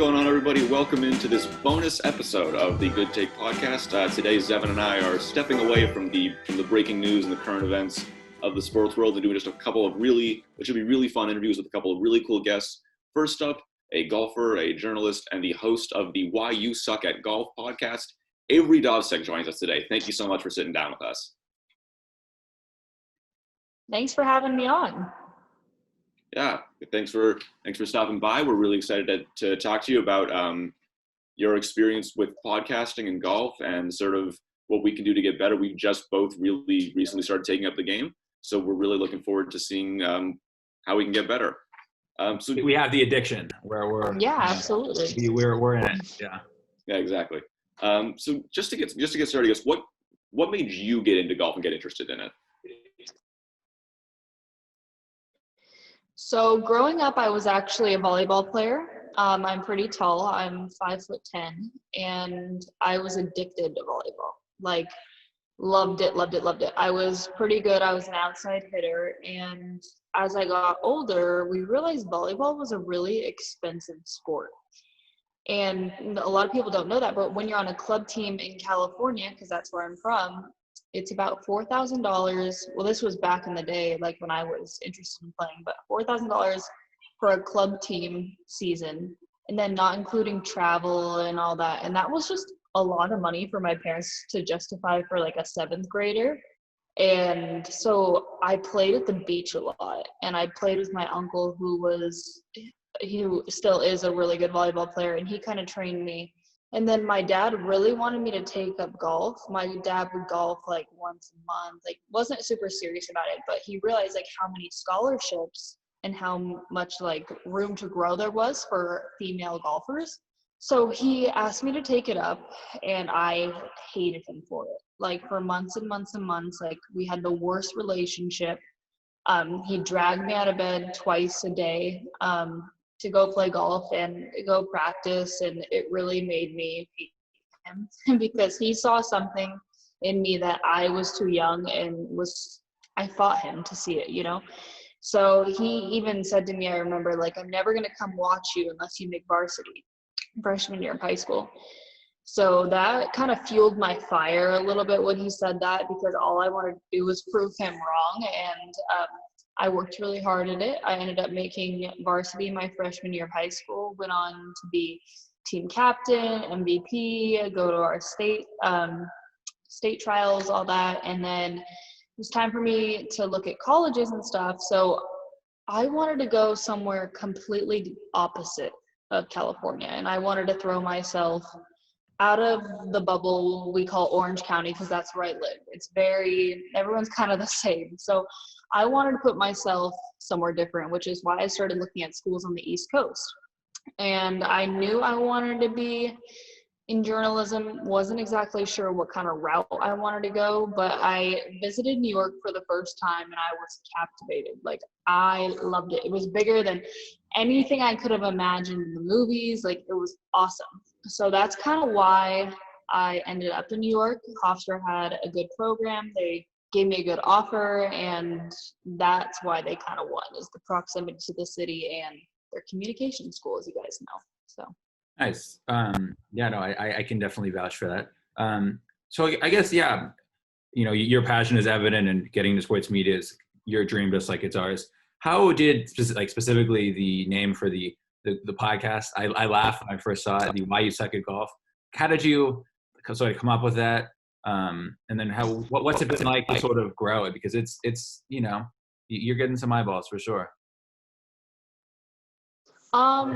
going on, everybody? Welcome into this bonus episode of the Good Take podcast. Today, Zevan and I are stepping away from the breaking news and the current events of the sports world and doing just a couple of which will be really fun interviews with a couple of really cool guests. First up, a golfer, a journalist, and the host of the Why You Suck at Golf podcast, Averee Dovsek, joins us today. Thank you so much for sitting down with us. Thanks for having me on. Yeah, thanks for stopping by. We're really excited to talk to you about your experience with podcasting and golf and sort of what we can do to get better. We've just both really recently started taking up the game, so we're really looking forward to seeing how we can get better. So we have the addiction where we're absolutely we're in it. Yeah, exactly. So just to get started, I guess what made you get into golf and get interested in it? So growing up, I was actually a volleyball player. I'm pretty tall. I'm 5'10", and I was addicted to volleyball. Like, loved it. I was pretty good. I was an outside hitter, and as I got older, we realized volleyball was a really expensive sport. And a lot of people don't know that, but when you're on a club team in California, because that's where I'm from, it's about $4,000. Well, this was back in the day, like when I was interested in playing, but $4,000 for a club team season, and then not including travel and all that. And that was just a lot of money for my parents to justify for like a seventh grader. And so I played at the beach a lot, and I played with my uncle who still is a really good volleyball player, and he kind of trained me. And then my dad really wanted me to take up golf. My dad would golf like once a month, like wasn't super serious about it, but he realized like how many scholarships and how much like room to grow there was for female golfers. So he asked me to take it up, and I hated him for it. Like for months and months and months, like we had the worst relationship. He dragged me out of bed twice a day to go play golf and go practice, and it really made me hate him because he saw something in me that I was too young, and I fought him to see it, you know? So he even said to me, I remember, like, I'm never going to come watch you unless you make varsity freshman year of high school. So that kind of fueled my fire a little bit when he said that, because all I wanted to do was prove him wrong. And I worked really hard at it. I ended up making varsity my freshman year of high school, went on to be team captain, MVP, go to our state trials, all that. And then it was time for me to look at colleges and stuff. So I wanted to go somewhere completely opposite of California. And I wanted to throw myself out of the bubble we call Orange County, because that's where I live. Everyone's kind of the same. So I wanted to put myself somewhere different, which is why I started looking at schools on the East Coast. And I knew I wanted to be in journalism, wasn't exactly sure what kind of route I wanted to go, but I visited New York for the first time, and I was captivated. Like, I loved it. It was bigger than anything I could have imagined in the movies. Like, it was awesome. So that's kind of why I ended up in New York. Hofstra had a good program. They gave me a good offer, and that's why they kind of won, is the proximity to the city and their communication school, as you guys know. So Nice. I can definitely vouch for that. So I guess, your passion is evident, and getting into sports media is your dream, just like it's ours. How did specifically the name for the podcast? I laughed when I first saw it, the Why You Suck at Golf. How did you sort of come up with that? And then what's it been like to sort of grow it? Because it's you're getting some eyeballs for sure. I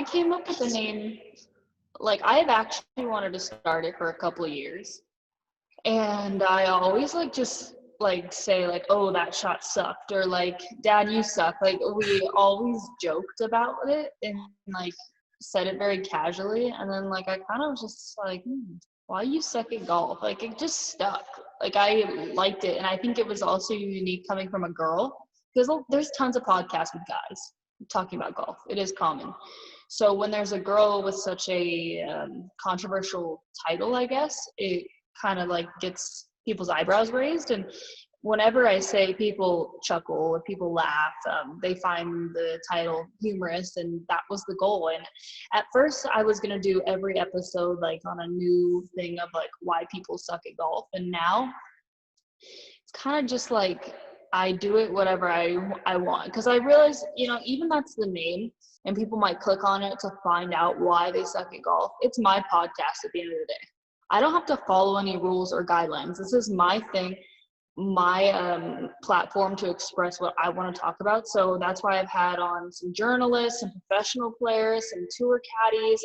came up with the name, like, I've actually wanted to start it for a couple of years, and I always say like, oh, that shot sucked, or like, Dad, you suck. Like, we always joked about it and like said it very casually, and then like I kind of was just like, why you suck at golf? Like, it just stuck. Like, I liked it, and I think it was also unique coming from a girl, because there's tons of podcasts with guys talking about golf. It is common. So when there's a girl with such a controversial title, I guess, it kind of like gets people's eyebrows raised. And whenever I say, people chuckle or people laugh. They find the title humorous, and that was the goal. And at first I was going to do every episode like on a new thing of like why people suck at golf. And now it's kind of just like I do it whatever I want, because I realize, even that's the name, and people might click on it to find out why they suck at golf. It's my podcast at the end of the day. I don't have to follow any rules or guidelines. This is my thing, my platform to express what I want to talk about. So that's why I've had on some journalists, some professional players, some tour caddies.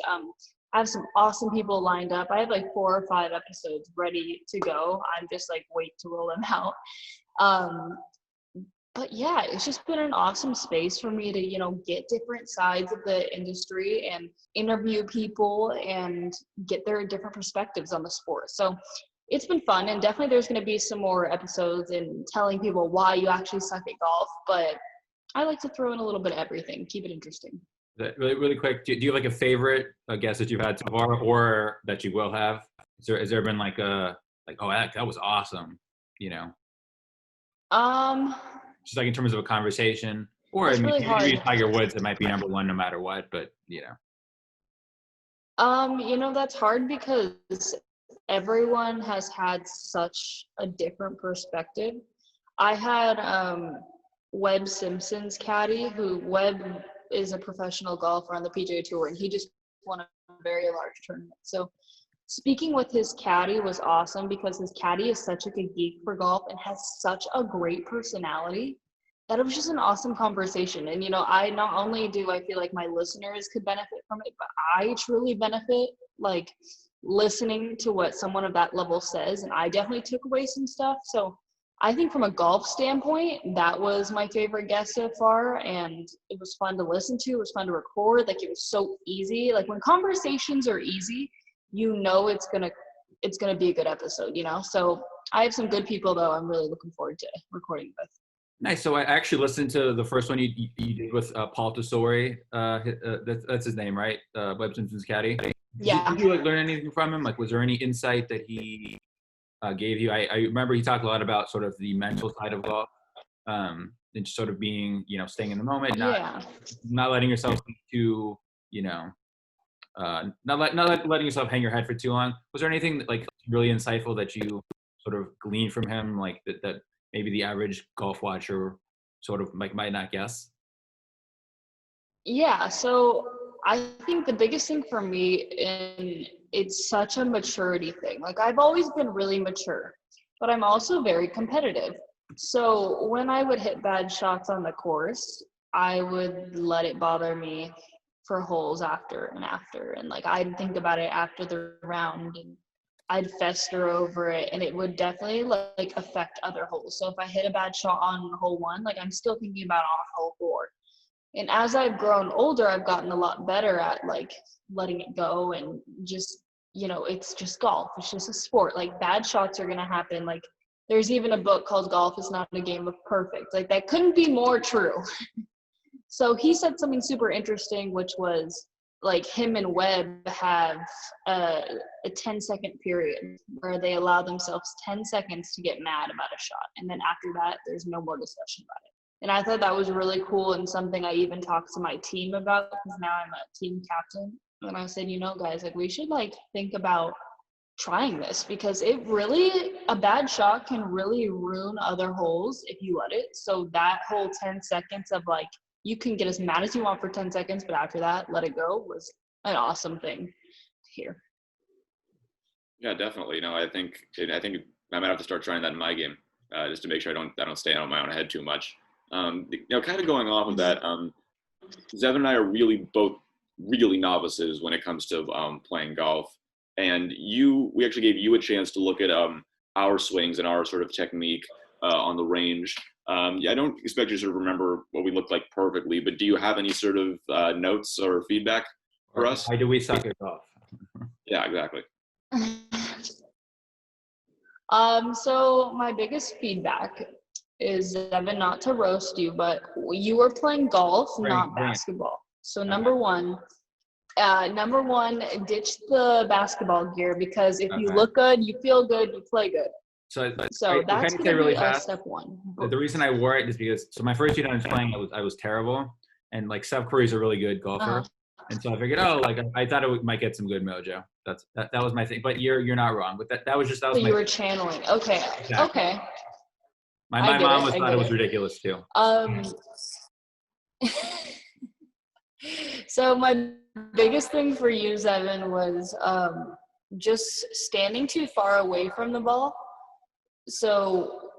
I have some awesome people lined up. I have like 4 or 5 episodes ready to go. I'm just like wait to roll them out. But yeah, it's just been an awesome space for me to, get different sides of the industry and interview people and get their different perspectives on the sport. So it's been fun, and definitely there's going to be some more episodes and telling people why you actually suck at golf. But I like to throw in a little bit of everything, keep it interesting. Really, really quick, do you have like a favorite guest that you've had so far, or that you will have? Has there been like oh, that was awesome, Just like in terms of a conversation, or It's really hard. maybe Tiger Woods, it might be number one no matter what, but That's hard because everyone has had such a different perspective. I had Webb Simpson's caddy, who Webb is a professional golfer on the PGA Tour, and he just won a very large tournament. So speaking with his caddy was awesome, because his caddy is such a good geek for golf and has such a great personality that it was just an awesome conversation. And, I not only do I feel like my listeners could benefit from it, but I truly benefit, like, listening to what someone of that level says. And I definitely took away some stuff. So I think from a golf standpoint, that was my favorite guest so far. And it was fun to listen to. It was fun to record. Like, it was so easy. Like, when conversations are easy, it's gonna be a good episode, So I have some good people, though, I'm really looking forward to recording with. Nice. So I actually listened to the first one you did with Paul Tesori. That's his name, right? Webb Simpson's caddy. Yeah. Did you learn anything from him? Like, was there any insight that he gave you? I remember he talked a lot about sort of the mental side of golf, and sort of being, staying in the moment, not letting yourself be too, not letting yourself hang your head for too long. Was there anything like really insightful that you sort of gleaned from him, like that maybe the average golf watcher sort of might not guess? Yeah, so I think the biggest thing for me, and it's such a maturity thing. Like, I've always been really mature, but I'm also very competitive. So when I would hit bad shots on the course, I would let it bother me for holes after and after. And like, I'd think about it after the round, and I'd fester over it, and it would definitely like affect other holes. So if I hit a bad shot on hole 1, like, I'm still thinking about on hole 4. And as I've grown older, I've gotten a lot better at like letting it go, and just, it's just golf. It's just a sport. Like, bad shots are going to happen. Like, there's even a book called Golf is Not a Game of Perfect. Like, that couldn't be more true. So he said something super interesting, which was like, him and Webb have a 10-second period where they allow themselves 10 seconds to get mad about a shot. And then after that, there's no more discussion about it. And I thought that was really cool, and something I even talked to my team about, because now I'm a team captain. And I said, guys, like, we should like think about trying this, because a bad shot can really ruin other holes if you let it. So that whole 10 seconds of like, you can get as mad as you want for 10 seconds, but after that, let it go, was an awesome thing to hear. Yeah, definitely. I think I might have to start trying that in my game, just to make sure I don't stay out of my own head too much. Kind of going off of that, Zevan and I are really both really novices when it comes to playing golf, and we actually gave you a chance to look at our swings and our sort of technique on the range. I don't expect you to sort of remember what we looked like perfectly, but do you have any sort of notes or feedback for us? Why do we suck at golf? Yeah, exactly. So my biggest feedback is, Zevan, not to roast you, but you were playing golf, not basketball. So number one, ditch the basketball gear, because if you look good, you feel good, you play good. So So can I that's say going to really be fast? step one. The reason I wore it is because my first 2 times playing, I was terrible, and like Steph Curry's a really good golfer, and so I figured, like I thought might get some good mojo. That was my thing. But you're not wrong. But that was So my. you were channeling. Okay. Exactly. Okay. My mom thought it was ridiculous too. So my biggest thing for you, Zevan, was just standing too far away from the ball. So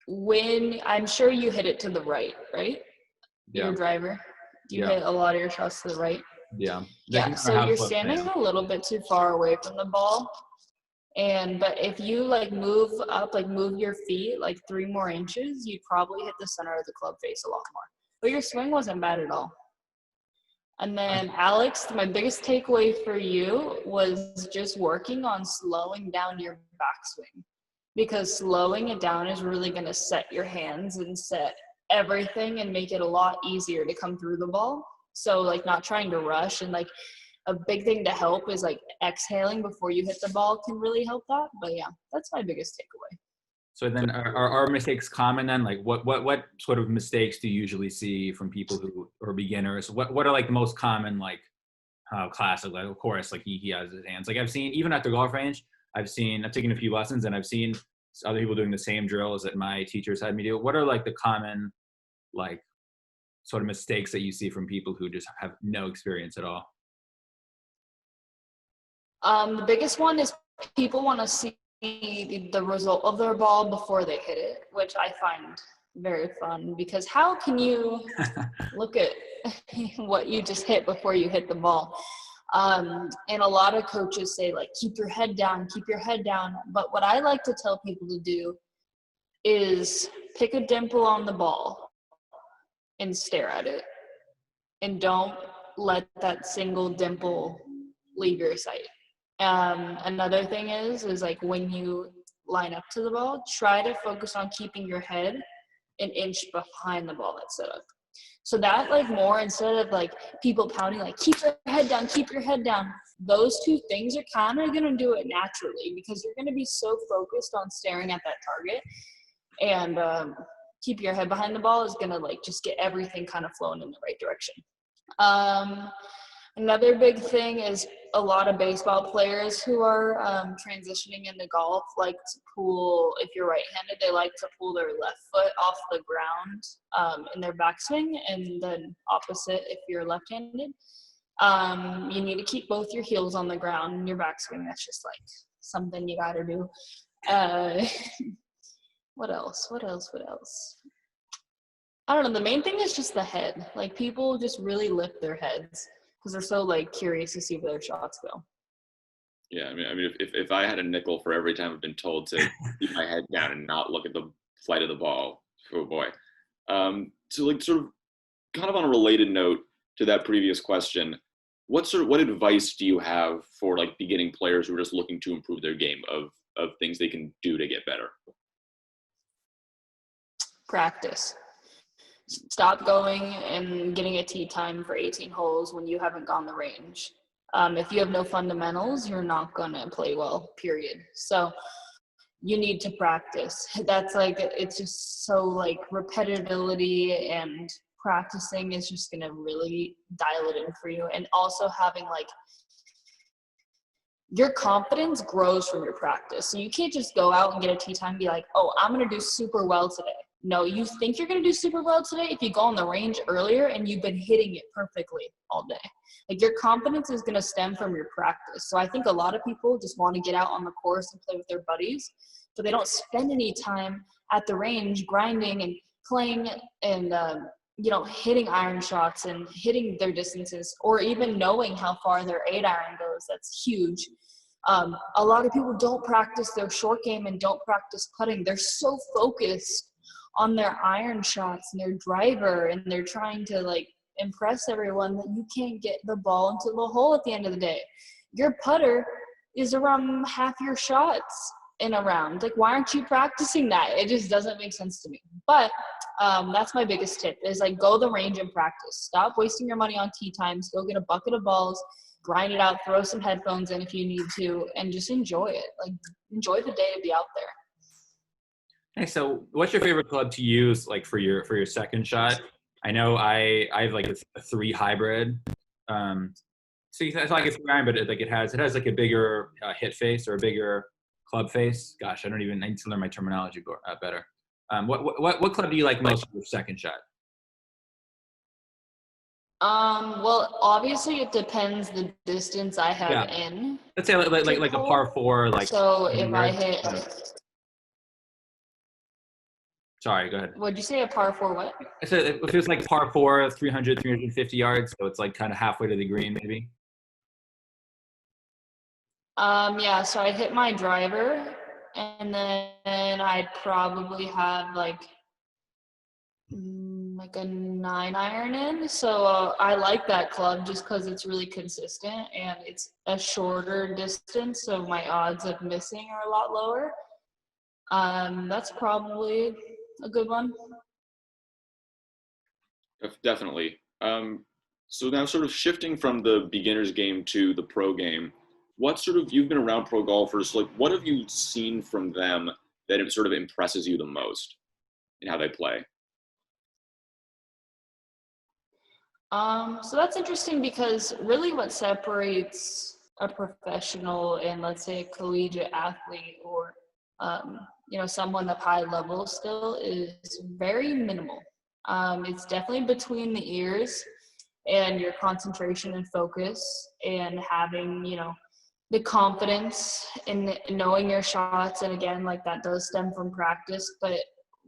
when I'm sure you hit it to the right? Yeah. Your driver. You hit a lot of your shots to the right. Yeah. Yeah. So you're standing a little bit too far away from the ball. But if you like move up, like move your feet like 3 more inches, you'd probably hit the center of the club face a lot more. But your swing wasn't bad at all. And then Alex, my biggest takeaway for you was just working on slowing down your backswing, because slowing it down is really going to set your hands and set everything and make it a lot easier to come through the ball. So like not trying to rush, and like a big thing to help is like exhaling before you hit the ball can really help that. But yeah, that's my biggest takeaway. So then are mistakes common then? Like what sort of mistakes do you usually see from people who are beginners? What are like the most common, like classic, like of course, like he has his hands. Like I've seen, even at the golf range, I've taken a few lessons and I've seen other people doing the same drills that my teachers had me do. What are like the common, like sort of mistakes that you see from people who just have no experience at all? The biggest one is people want to see the result of their ball before they hit it, which I find very fun, because how can you look at what you just hit before you hit the ball? And a lot of coaches say like, keep your head down. But what I like to tell people to do is pick a dimple on the ball and stare at it, and don't let that single dimple leave your sight. Another thing is like when you line up to the ball, try to focus on keeping your head an inch behind the ball that's set up. So that like more, instead of like people pounding like keep your head down, those 2 things are kind of going to do it naturally, because you're going to be so focused on staring at that target, and keep your head behind the ball is going to like just get everything kind of flowing in the right direction. Another big thing is a lot of baseball players who are transitioning into golf like to pull, if you're right-handed, they like to pull their left foot off the ground in their backswing, and then opposite if you're left-handed. You need to keep both your heels on the ground in your backswing. That's just like something you gotta do. What else? I don't know. The main thing is just the head. Like people just really lift their heads because they're so like curious to see where their shots go. Yeah, I mean, if I had a nickel for every time I've been told to keep my head down and not look at the flight of the ball, oh boy. So like sort of kind of on a related note to that previous question, what advice do you have for like beginning players who are just looking to improve their game of things they can do to get better? Practice. Stop going and getting a tee time for 18 holes when you haven't gone the range. If you have no fundamentals, you're not going to play well, period. So you need to practice. That's like, it's just so like repetitivity, and practicing is just going to really dial it in for you. And also having like, your confidence grows from your practice. So you can't just go out and get a tee time and be like, oh, I'm going to do super well today. No, you think you're going to do super well today if you go on the range earlier and you've been hitting it perfectly all day. Like your confidence is going to stem from your practice. So I think a lot of people just want to get out on the course and play with their buddies, but they don't spend any time at the range grinding and playing and, hitting iron shots and hitting their distances, or even knowing how far their 8-iron goes. That's huge. A lot of people don't practice their short game and don't practice putting. They're so focused on their iron shots and their driver, and they're trying to like impress everyone that you can't get the ball into the hole at the end of the day. Your putter is around half your shots in a round. Like, why aren't you practicing that? It just doesn't make sense to me. But that's my biggest tip is like go the range and practice. Stop wasting your money on tee times. Go get a bucket of balls, grind it out, throw some headphones in if you need to, and just enjoy it. Like enjoy the day to be out there. Hey, so what's your favorite club to use like for your second shot? I know I have like a 3 hybrid. So it's like a 3 iron, but it has like a bigger hit face or a bigger club face. Gosh, I need to learn my terminology better. What club do you like most for your second shot? Well, obviously it depends the distance I have Yeah, in let's say to like a par hole. 4, like So 100 if I yards. hit, Sorry, go ahead. would you say a par 4 what? I said if it's like par 4, 300, 350 yards, so it's like kind of halfway to the green, maybe. Yeah, so I hit my driver and then I'd probably have like a 9 iron in. So I like that club just because it's really consistent and it's a shorter distance, so my odds of missing are a lot lower. That's probably a good one. Definitely. So now, sort of shifting from the beginner's game to the pro game, what sort of you've been around pro golfers? Like, what have you seen from them that it sort of impresses you the most in how they play? So that's interesting because really what separates a professional and let's say a collegiate athlete or someone of high level still is very minimal. It's definitely between the ears and your concentration and focus and having, the confidence in knowing your shots. And again, like that does stem from practice, but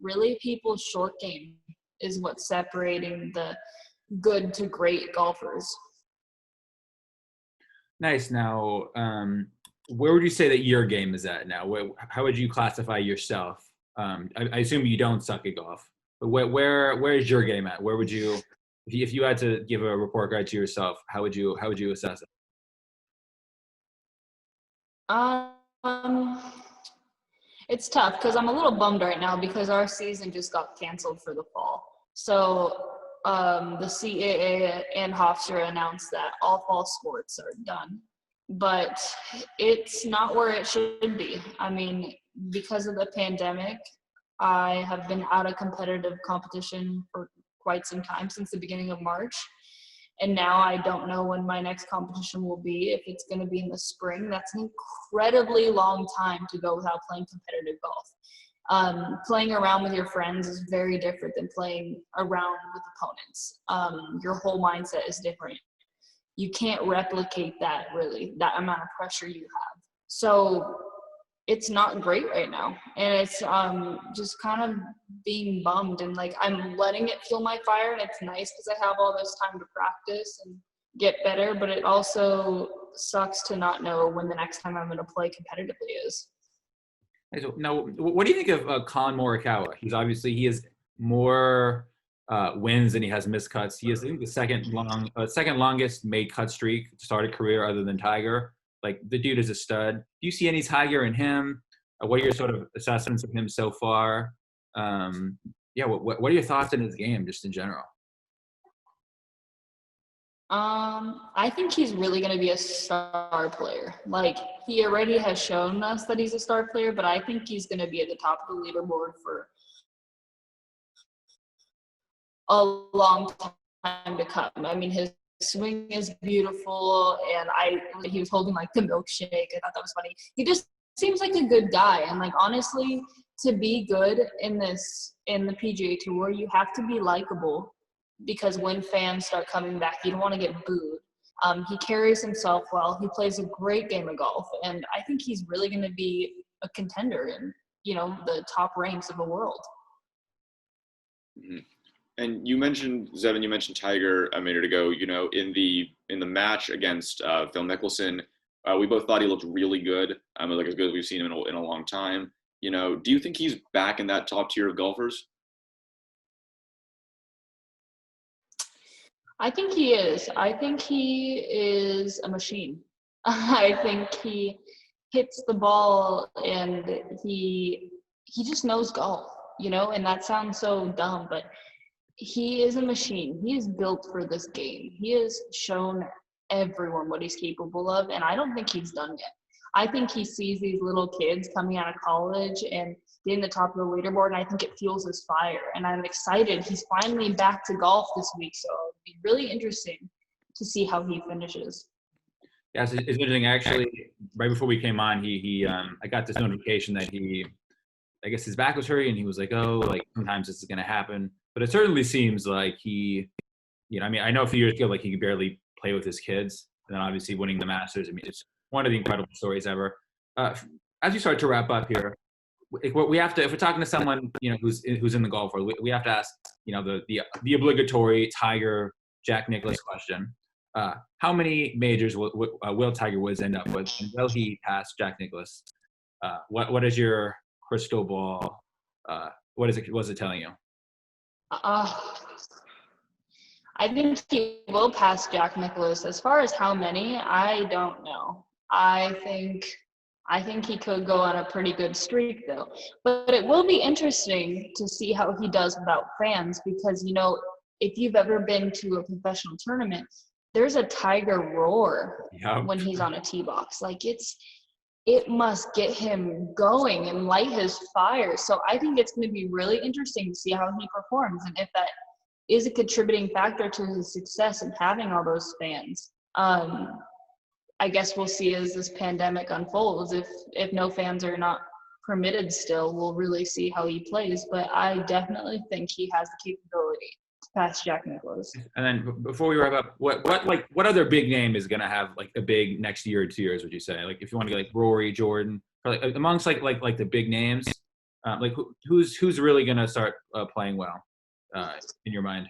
really people's short game is what's separating the good to great golfers. Nice. Now, where would you say that your game is at now? How would you classify yourself? I assume you don't suck at golf, but where is your game at? Where would you, if you had to give a report card to yourself, how would you assess it? Um, it's tough because I'm a little bummed right now because our season just got canceled for the fall. So the CAA and Hofstra announced that all fall sports are done, but it's not where it should be. I mean, because of the pandemic, I have been out of competitive competition for quite some time since the beginning of March. And now I don't know when my next competition will be, if it's going to be in the spring. That's an incredibly long time to go without playing competitive golf. Playing around with your friends is very different than playing around with opponents. Your whole mindset is different. You can't replicate that really, that amount of pressure you have. So it's not great right now. And it's just kind of being bummed and like I'm letting it fuel my fire and it's nice because I have all this time to practice and get better, but it also sucks to not know when the next time I'm going to play competitively is. Now, what do you think of Colin Morikawa? He has more wins than he has missed cuts. He has, I think, the second longest made cut streak to start a career other than Tiger. Like the dude is a stud. Do you see any Tiger in him? What are your sort of assessments of him so far? What are your thoughts on his game just in general? I think he's really going to be a star player. Like he already has shown us that he's a star player, but I think he's going to be at the top of the leaderboard for a long time to come. I mean, his swing is beautiful, and he was holding like the milkshake. I thought that was funny. He just seems like a good guy, and like honestly, to be good in the PGA Tour, you have to be likable because when fans start coming back, you don't want to get booed. He carries himself well. He plays a great game of golf, and I think he's really going to be a contender in the top ranks of the world. Mm-hmm. And you mentioned Zevan. You mentioned Tiger a minute ago. In the match against Phil Mickelson, we both thought he looked really good. Like as good as we've seen him in a long time. Do you think he's back in that top tier of golfers? I think he is. I think he is a machine. I think he hits the ball and he just knows golf, and that sounds so dumb, but he is a machine. He is built for this game. He has shown everyone what he's capable of, and I don't think he's done yet. I think he sees these little kids coming out of college and getting the top of the leaderboard, and I think it fuels his fire. And I'm excited. He's finally back to golf this week, so it'll be really interesting to see how he finishes. Yeah, it's interesting. Actually, right before we came on, I got this notification that I guess his back was hurting, and he was like, "Oh, like sometimes this is going to happen." But it certainly seems like I mean, I know a few years ago, like he could barely play with his kids, and then obviously winning the Masters. I mean, it's one of the incredible stories ever. As you start to wrap up here, what we have to, if we're talking to someone, who's in the golf world, we have to ask, the obligatory Tiger, Jack Nicklaus question. How many majors will Tiger Woods end up with, and will he pass Jack Nicklaus? What is your crystal ball? What's it telling you? I think he will pass Jack Nicklaus. As far as how many, I don't know. I think he could go on a pretty good streak, though. But it will be interesting to see how he does without fans, because, if you've ever been to a professional tournament, there's a Tiger roar when he's on a tee box. Like, it must get him going and light his fire. So I think it's going to be really interesting to see how he performs, and if that is a contributing factor to his success in having all those fans. I guess we'll see as this pandemic unfolds. If no fans are not permitted still, we'll really see how he plays. But I definitely think he has the capability to pass Jack Nicklaus. And then before we wrap up, what other big name is going to have like a big next year or 2 years, would you say? Like if you want to go like Rory, Jordan, or like amongst like the big names, like who's really going to start playing well in your mind?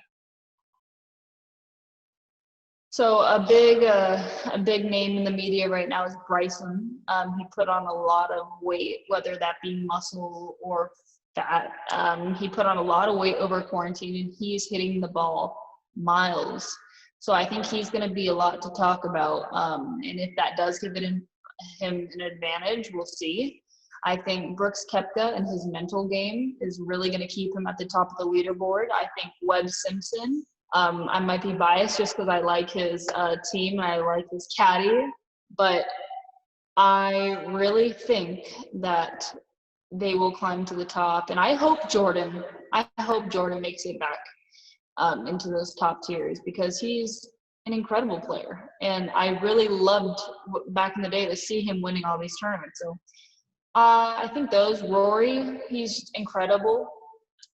So a big name in the media right now is Bryson. He put on a lot of weight, whether that be muscle or fat. He put on a lot of weight over quarantine, and he's hitting the ball miles. So I think he's going to be a lot to talk about. And if that does give him an advantage, we'll see. I think Brooks Koepka and his mental game is really going to keep him at the top of the leaderboard. I think Webb Simpson. I might be biased just because I like his team and I like his caddy, but I really think that they will climb to the top. And I hope Jordan makes it back into those top tiers, because he's an incredible player. And I really loved back in the day to see him winning all these tournaments. So I think Rory, he's incredible.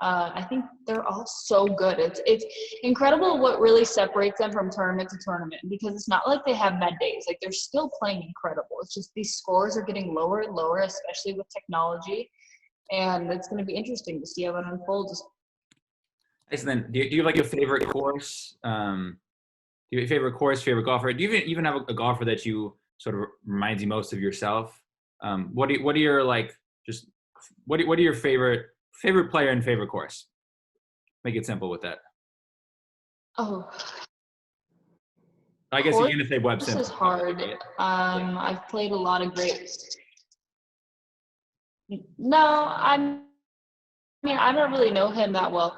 I think they're all so good. It's incredible what really separates them from tournament to tournament, because it's not like they have bad days. Like, they're still playing incredible. It's just these scores are getting lower and lower, especially with technology. And it's going to be interesting to see how it unfolds. Nice. And then do you have like a favorite course? Do you have a favorite course, favorite golfer? Do you even have a golfer that you sort of reminds you most of yourself? What are your what are your favorite player and favorite course? Make it simple with that. Oh, I guess you're going to say Webb Simpson. This is hard. I've played a lot of great. No, I don't really know him that well,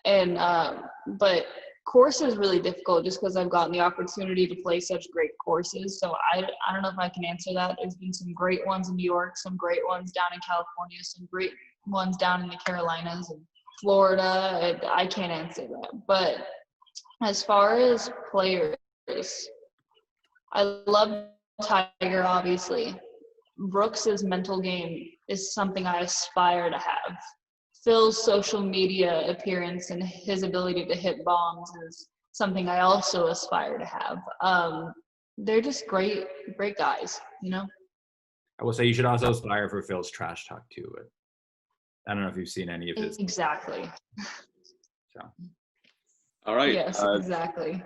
and but course is really difficult just because I've gotten the opportunity to play such great courses. So I don't know if I can answer that. There's been some great ones in New York, some great ones down in California, some great ones down in the Carolinas and Florida. I can't answer that. But as far as players, I love Tiger, obviously. Brooks's mental game is something I aspire to have. Phil's social media appearance and his ability to hit bombs is something I also aspire to have. They're just great guys, I will say you should also aspire for Phil's trash talk too, but I don't know if you've seen any of his. Exactly. So. All right. Yes, exactly.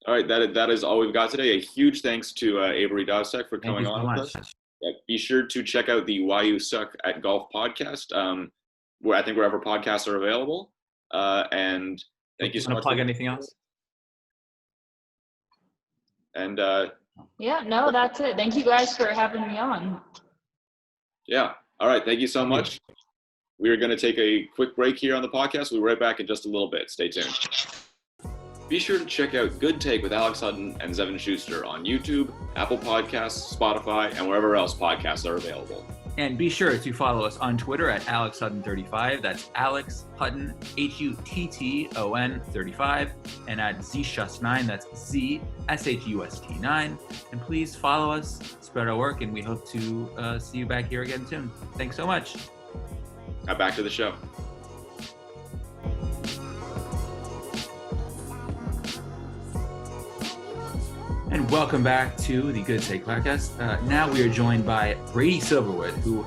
All right, that is all we've got today. A huge thanks to Averee Dovsek for coming on with us. Yeah, be sure to check out the Why You Suck at Golf podcast, where I think wherever podcasts are available. And thank you so much. Plug anything else? And yeah, no, that's it. Thank you guys for having me on. Yeah. All right. Thank you so much. We are going to take a quick break here on the podcast. We'll be right back in just a little bit. Stay tuned. Be sure to check out Good Take with Alex Hutton and Zevan Schuster on YouTube, Apple Podcasts, Spotify, and wherever else podcasts are available. And be sure to follow us on Twitter at AlexHutton35. That's Alex Hutton, Hutton 35, and at ZShust9. That's ZSHUST9. And please follow us, spread our work, and we hope to see you back here again soon. Thanks so much. Now back to the show. And welcome back to the Good Take podcast. Now we are joined by Brady Silverwood, who,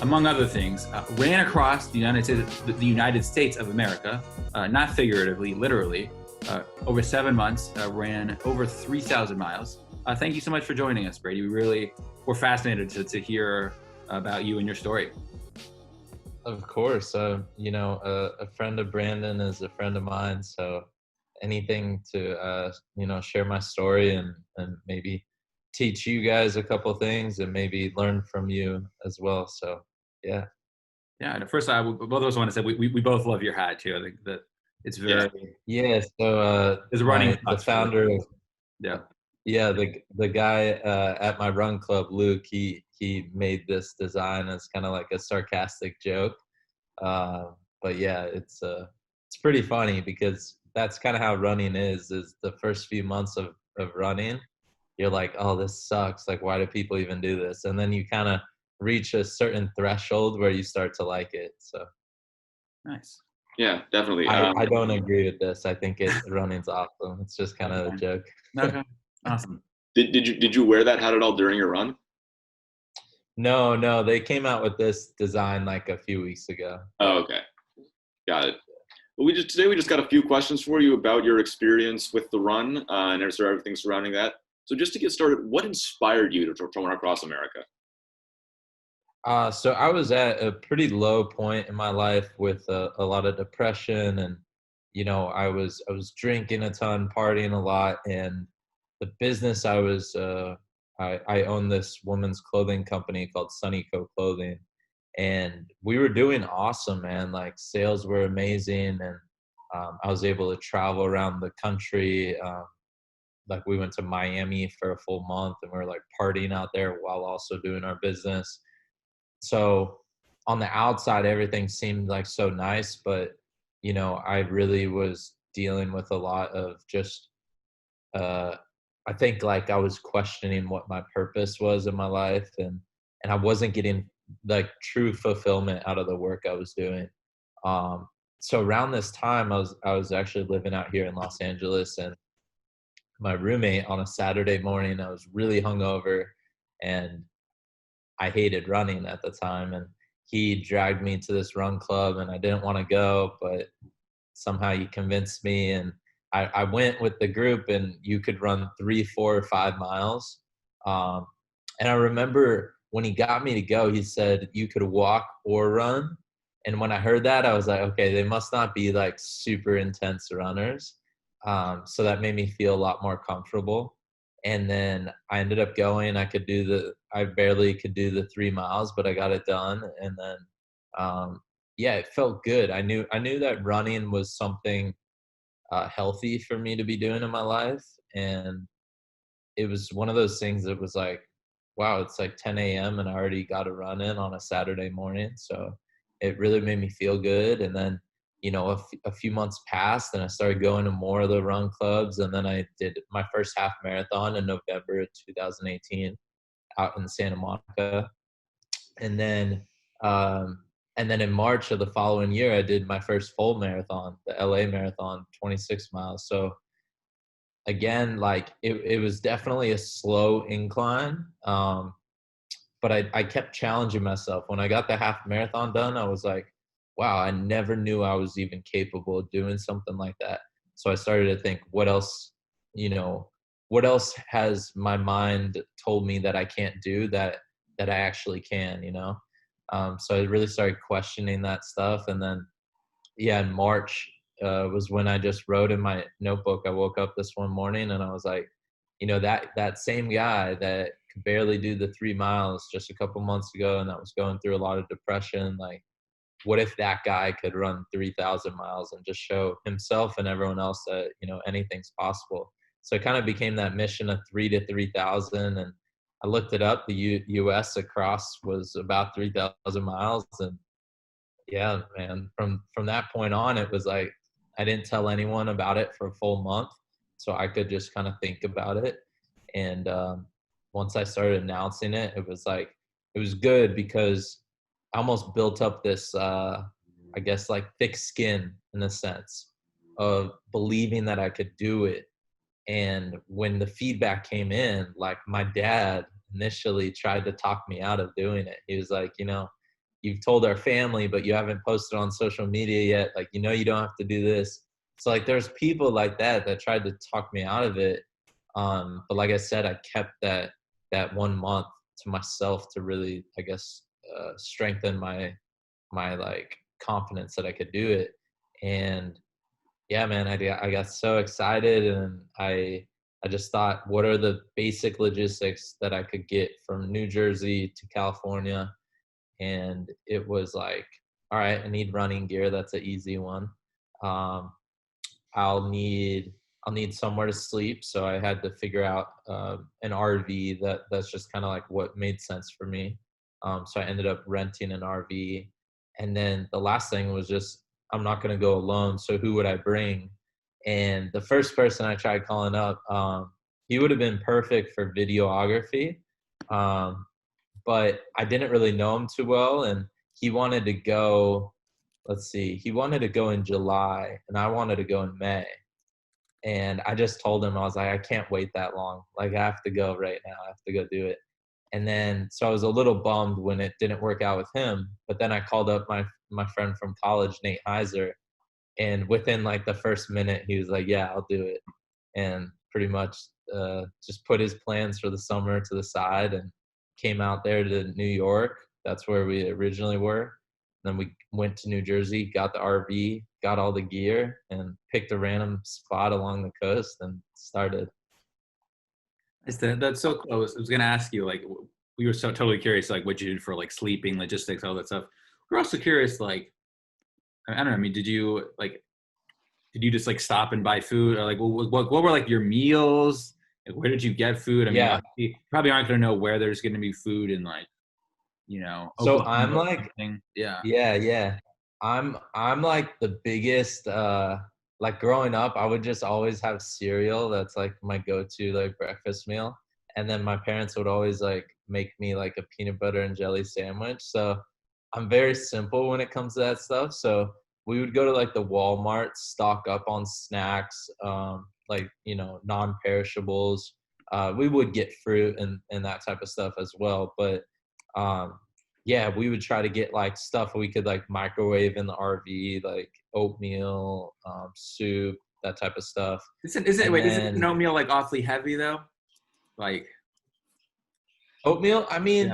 among other things, ran across the United States of America, not figuratively, literally, over 7 months, ran over 3,000 miles. Thank you so much for joining us, Brady. We're fascinated to hear about you and your story. Of course. A friend of Brandon is a friend of mine, so anything to share my story and maybe teach you guys a couple things and maybe learn from you as well. So yeah. And first, both of us want to say we both love your hat too. I think that it's very So is running the founder of the the guy at my run club, Luke, he made this design as kind of like a sarcastic joke, but yeah, it's pretty funny because that's kind of how running is the first few months of running. You're like, oh, this sucks. Like, why do people even do this? And then you kind of reach a certain threshold where you start to like it. So nice. Yeah, definitely. I don't agree with this. I think running's awesome. It's just kind of a joke. Okay. Awesome. Did you wear that hat at all during your run? No. They came out with this design like a few weeks ago. Oh, okay. Got it. Well, today we just got a few questions for you about your experience with the run and everything surrounding that. So just to get started, what inspired you to run across America? So I was at a pretty low point in my life with a lot of depression, and I was drinking a ton, partying a lot, and the business I was I own this women's clothing company called Sunny Co Clothing. And we were doing awesome, man. Like, sales were amazing, and I was able to travel around the country. Like, we went to Miami for a full month, and we were like partying out there while also doing our business. So on the outside, everything seemed like so nice, but I really was dealing with a lot of just I think like I was questioning what my purpose was in my life, and I wasn't getting like true fulfillment out of the work I was doing. So around this time, I was actually living out here in Los Angeles, and my roommate, on a Saturday morning, I was really hungover and I hated running at the time, and he dragged me to this run club, and I didn't want to go, but somehow he convinced me, and I went with the group, and you could run 3, 4, or 5 miles. And I remember when he got me to go, he said, you could walk or run. And when I heard that, I was like, okay, they must not be like super intense runners. So that made me feel a lot more comfortable. And then I ended up going. I barely could do the 3 miles, but I got it done. And then, it felt good. I knew that running was something healthy for me to be doing in my life. And it was one of those things that was like, wow, it's like 10 a.m. and I already got a run in on a Saturday morning. So it really made me feel good. And then, a few months passed, and I started going to more of the run clubs. And then I did my first half marathon in November of 2018 out in Santa Monica. And then in March of the following year, I did my first full marathon, the LA marathon, 26 miles. So again, like it was definitely a slow incline. But I kept challenging myself. When I got the half marathon done, I was like, wow, I never knew I was even capable of doing something like that. So I started to think, what else has my mind told me that I can't do that I actually can, So I really started questioning that stuff. And then, in March was when I just wrote in my notebook. I woke up this one morning and I was like, that same guy that could barely do the 3 miles just a couple months ago, and that was going through a lot of depression, like, what if that guy could run 3,000 miles and just show himself and everyone else that, anything's possible. So it kind of became that mission of 3 to 3,000. And I looked it up. The U.S. across was about 3,000 miles. And yeah, man, from that point on, it was like I didn't tell anyone about it for a full month. So I could just kind of think about it. And once I started announcing it, it was good because I almost built up this, I guess, like thick skin in a sense of believing that I could do it. And when the feedback came in, like my dad initially tried to talk me out of doing it. He was like, you've told our family, but you haven't posted on social media yet. Like, you don't have to do this. So like, there's people like that tried to talk me out of it. But like I said, I kept that 1 month to myself to really, I guess, strengthen my like confidence that I could do it. And yeah, man, I got so excited, and I just thought, what are the basic logistics that I could get from New Jersey to California? And it was like, all right, I need running gear. That's an easy one. I'll need somewhere to sleep. So I had to figure out an RV that's just kind of like what made sense for me. So I ended up renting an RV. And then the last thing was just, I'm not going to go alone. So who would I bring? And the first person I tried calling up, he would have been perfect for videography. But I didn't really know him too well. And he wanted to go, he wanted to go in July and I wanted to go in May. And I just told him, I was like, I can't wait that long. Like, I have to go right now. I have to go do it. And then, so I was a little bummed when it didn't work out with him. But then I called up my friend from college, Nate Heiser. And within like the first minute, he was like, yeah, I'll do it. And pretty much just put his plans for the summer to the side and came out there to New York. That's where we originally were. Then we went to New Jersey, got the RV, got all the gear, and picked a random spot along the coast and started. That's so cool. I was going to ask you, like, we were so totally curious, like, what you did for, like, sleeping, logistics, all that stuff. We're also curious, like, I don't know, I mean, did you just, like, stop and buy food? Or, like, what were, like, your meals? Like, where did you get food? I mean, you probably aren't going to know where there's going to be food in, like, So I'm like, yeah. I'm like the biggest, like growing up, I would just always have cereal. That's like my go-to like breakfast meal. And then my parents would always like make me like a peanut butter and jelly sandwich. So I'm very simple when it comes to that stuff. So we would go to like the Walmart, stock up on snacks, like, non-perishables. We would get fruit and that type of stuff as well. But yeah, we would try to get like stuff we could like microwave in the RV, like oatmeal, soup, that type of stuff. Isn't oatmeal like awfully heavy though? Like oatmeal? I mean,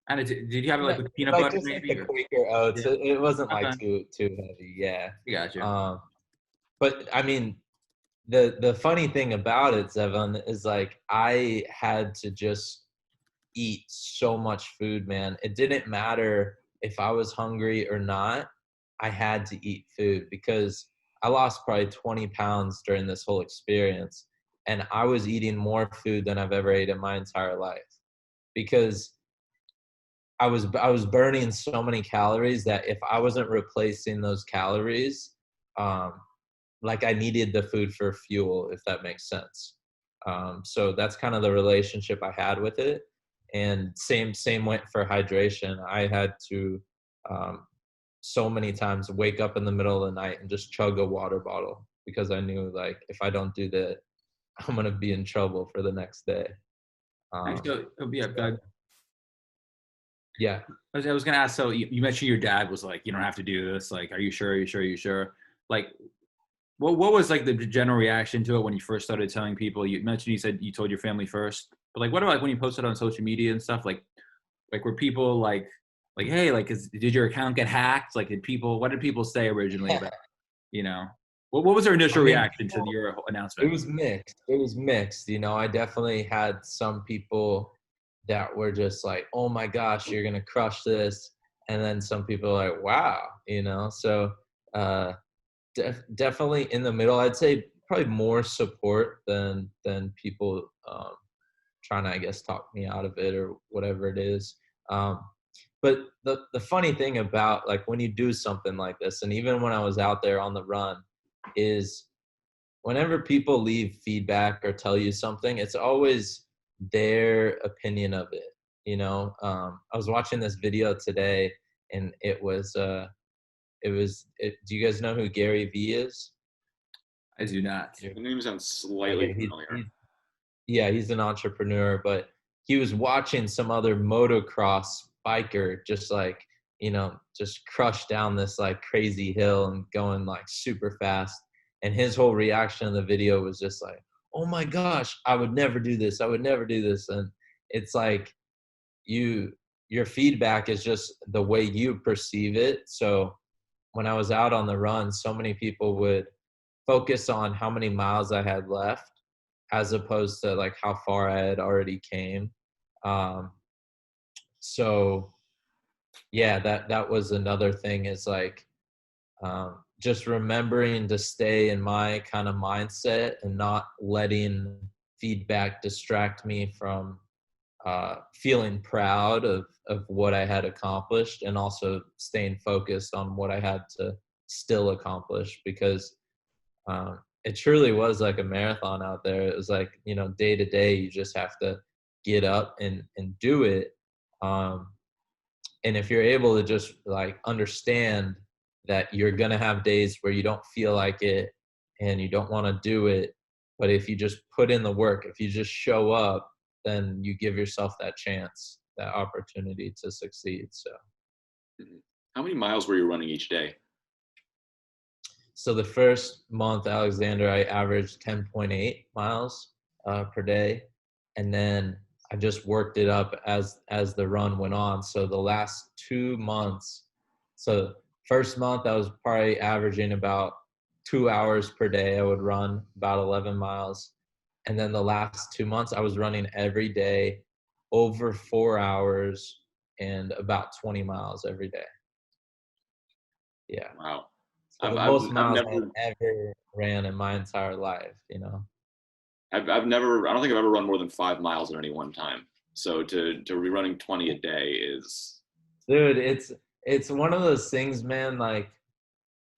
and did you have it like with peanut butter just maybe? Like the Quaker Oats. Yeah. It wasn't like too heavy. Yeah. I got you. But I mean, the funny thing about it, Zevan, is like I had to just eat so much food, man. It didn't matter if I was hungry or not. I had to eat food because I lost probably 20 pounds during this whole experience. And I was eating more food than I've ever ate in my entire life because I was burning so many calories that if I wasn't replacing those calories, like I needed the food for fuel, if that makes sense. So that's kind of the relationship I had with it. And same went for hydration. I had to so many times wake up in the middle of the night and just chug a water bottle because I knew like if I don't do that, I'm gonna be in trouble for the next day. Yeah. I was gonna ask. So you mentioned your dad was like, "You don't have to do this." Like, are you sure? Are you sure? Are you sure? Like, what was like the general reaction to it when you first started telling people? You mentioned you said you told your family first, but like, what about like when you posted on social media and stuff? Like were people like, hey, like, did your account get hacked? Like, what did people say originally about, what was their initial reaction to your announcement? It was mixed. I definitely had some people that were just like, oh my gosh, you're going to crush this. and then some people are like, wow, so definitely in the middle. I'd say probably more support than people trying to, I guess, talk me out of it or whatever it is. But the funny thing about, like, when you do something like this, and even when I was out there on the run, is whenever people leave feedback or tell you something, it's always their opinion of it. I was watching this video today, and it was do you guys know who Gary Vee is? I do not. The name sounds slightly Okay, familiar. yeah, he's an entrepreneur, but he was watching some other motocross biker just crush down this like crazy hill and going like super fast. And his whole reaction in the video was just like, oh my gosh, I would never do this. I would never do this. And it's like your feedback is just the way you perceive it. So when I was out on the run, so many people would focus on how many miles I had left as opposed to like how far I had already came. So yeah, that was another thing, is like just remembering to stay in my kind of mindset and not letting feedback distract me from feeling proud of what I had accomplished, and also staying focused on what I had to still accomplish, because it truly was like a marathon out there. It was like, day to day, you just have to get up and do it. And if you're able to just like understand that you're going to have days where you don't feel like it and you don't want to do it, but if you just put in the work, if you just show up, then you give yourself that chance, that opportunity to succeed. So How many miles were you running each day? So the first month, Alexander, I averaged 10.8 miles per day. And then I just worked it up as the run went on. So the last 2 months, so first month I was probably averaging about 2 hours per day. I would run about 11 miles. And then the last 2 months I was running every day over 4 hours and about 20 miles every day. Yeah. Wow. So the most miles I ever ran in my entire life, I've never, I don't think I've ever run more than 5 miles at any one time. So to be running 20 a day is. Dude, it's one of those things, man. Like,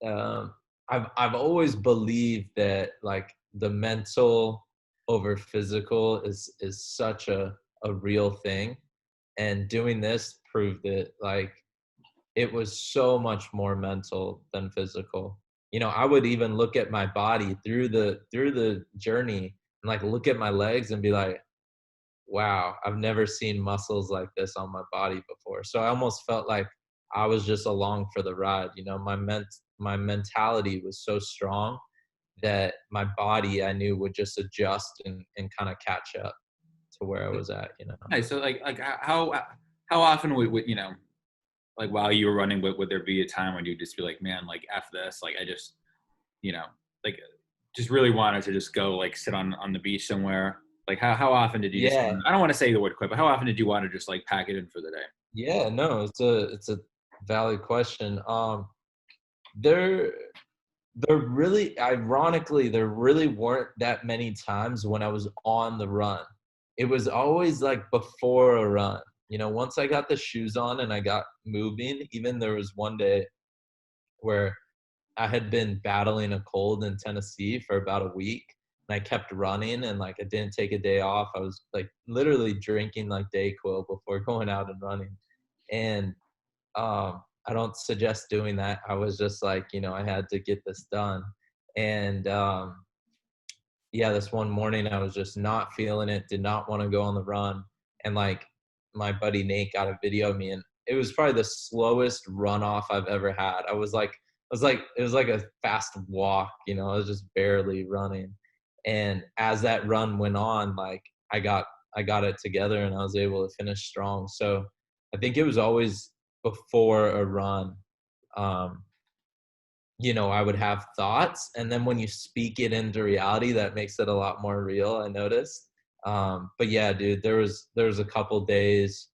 I've always believed that like the mental over physical is such a real thing, and doing this proved it. Like, it was so much more mental than physical. I would even look at my body through the journey and like look at my legs and be like, wow, I've never seen muscles like this on my body before. So I almost felt like I was just along for the ride. My mentality was so strong that my body, I knew, would just adjust and kind of catch up to where I was at. Nice. So like how often would like while you were running, would there be a time when you'd just be like, man, like F this, like I just, like just really wanted to just go like sit on the beach somewhere? Like how often did you just, I don't want to say the word quit, but how often did you want to just like pack it in for the day? Yeah, no, it's a valid question. There really, ironically, there really weren't that many times when I was on the run. It was always like before a run. Once I got the shoes on and I got moving, even there was one day where I had been battling a cold in Tennessee for about a week, and I kept running, and like I didn't take a day off. I was like literally drinking like Dayquil before going out and running. And I don't suggest doing that. I was just like, I had to get this done. And yeah, this one morning I was just not feeling it, did not want to go on the run. And like my buddy Nate got a video of me, and it was probably the slowest run off I've ever had. It was like a fast walk, I was just barely running. And as that run went on, like I got it together and I was able to finish strong. So I think it was always before a run. I would have thoughts, and then when you speak it into reality, that makes it a lot more real, I noticed. But yeah, dude, there was a couple days.